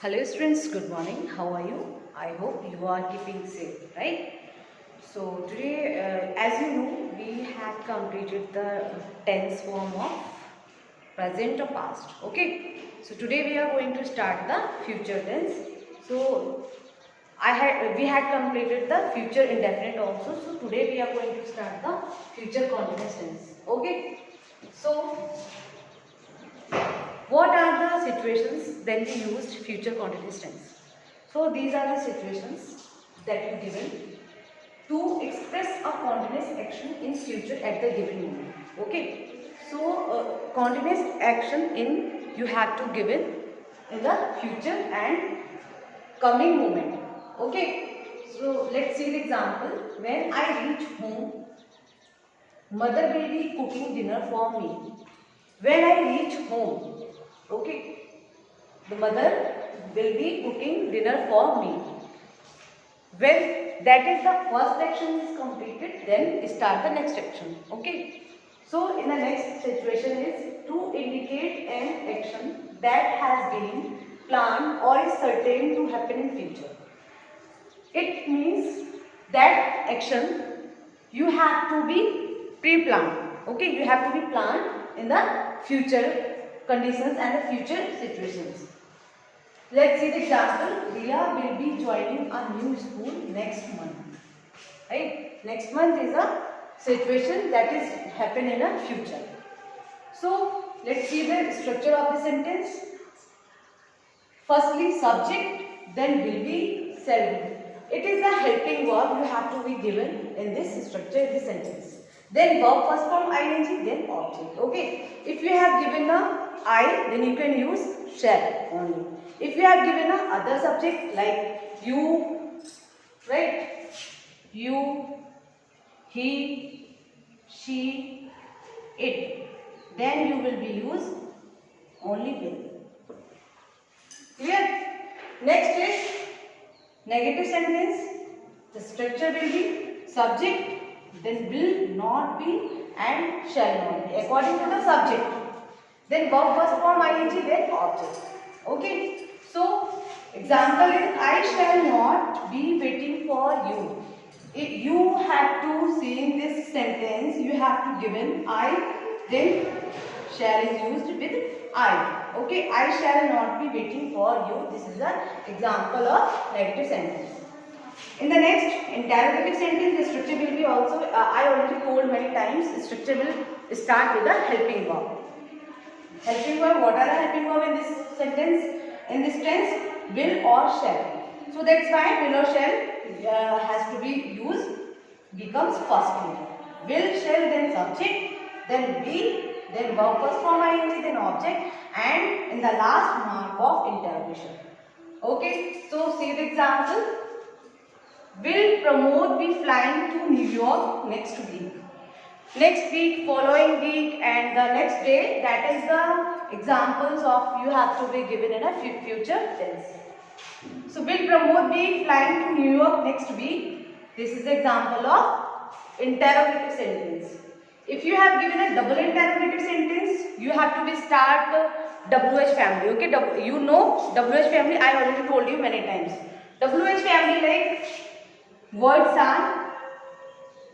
Hello students, good morning. How are you? I hope you are keeping safe, right? So today, as you know, we had completed the tense form of present or past. Okay. So today we are going to start the future tense. So we had completed the future indefinite also. So today we are going to start the future continuous tense. Okay. So what are the situations then we used future continuous tense? So these are the situations that you given to express a continuous action in future at the given moment. Okay. So continuous action in you have to give it in the future and coming moment. Okay. So let's see the example. When I reach home, mother will be cooking dinner for me. When I reach home, okay, the mother will be cooking dinner for me. When that is the first action is completed, then start the next action. Okay. So in the next situation is to indicate an action that has been planned or is certain to happen in future. It means that action you have to be pre-planned. Okay, you have to be planned in the future conditions and the future situations. Let's see the example. Riya will be joining a new school next month. Right? Next month is a situation that is happen in a future. So let's see the structure of the sentence. Firstly, subject, then will be, shall be. It is the helping verb you have to be given in this structure of the sentence. Then verb first form ing, then object. Okay. If you have given a I, then you can use shall only. If you have given a other subject like you, right? You, he, she, it, then you will be used only will. Clear? Next is negative sentence. The structure will be subject, then will not be and shall not be according to the subject. Then verb first form ing, then object. Okay. So example is I shall not be waiting for you. If you have to see in this sentence, you have to given I, then shall is used with I. Okay, I shall not be waiting for you. This is an example of negative sentence. In the next interrogative sentence, the structure will be also, I already told many times, the structure will start with a helping verb. Helping verb, what are the helping verb in this sentence? In this tense, will or shall. So that's why will or shall has to be used, becomes first here. Will, shall, then subject, then be, then verb first form ing, then object, and in the last mark of interrogation. Okay, so see the example. Will Pramod be flying to New York next week? Next week, following week, and the next day, that is the examples of you have to be given in a future tense. So, will Pramod be flying to New York next week? This is the example of interrogative sentence. If you have given a double interrogative sentence, you have to be start WH family. Okay, you know WH family. I already told you many times. WH family like words are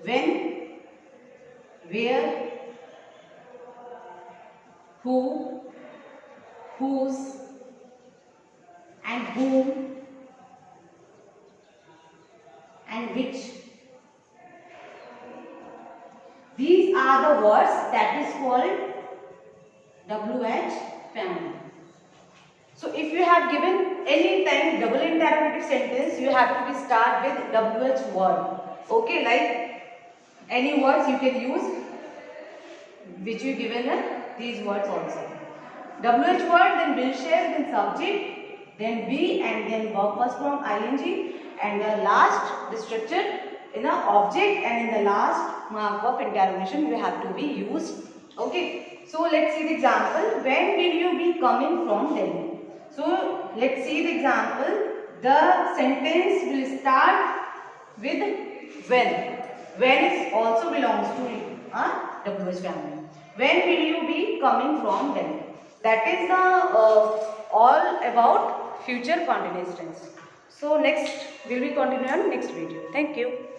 when, where, who, whose, and whom, and which. These are the words that is called WH family. So if you have given any time double interrogative sentence, you have to be start with WH word. Okay, like any words you can use which you given these words also. WH word, then will, shall, then subject, then be, and then verb first form ing, and the last the structure in the object, and in the last mark of interrogation you have to be used. Okay. So let's see the example. When will you be coming from Delhi? So let's see the example. The sentence will start with when. When is also belongs to WH family. When will you be coming from Delhi? That is the all about future continuous tense. So next, will we continue on next video. Thank you.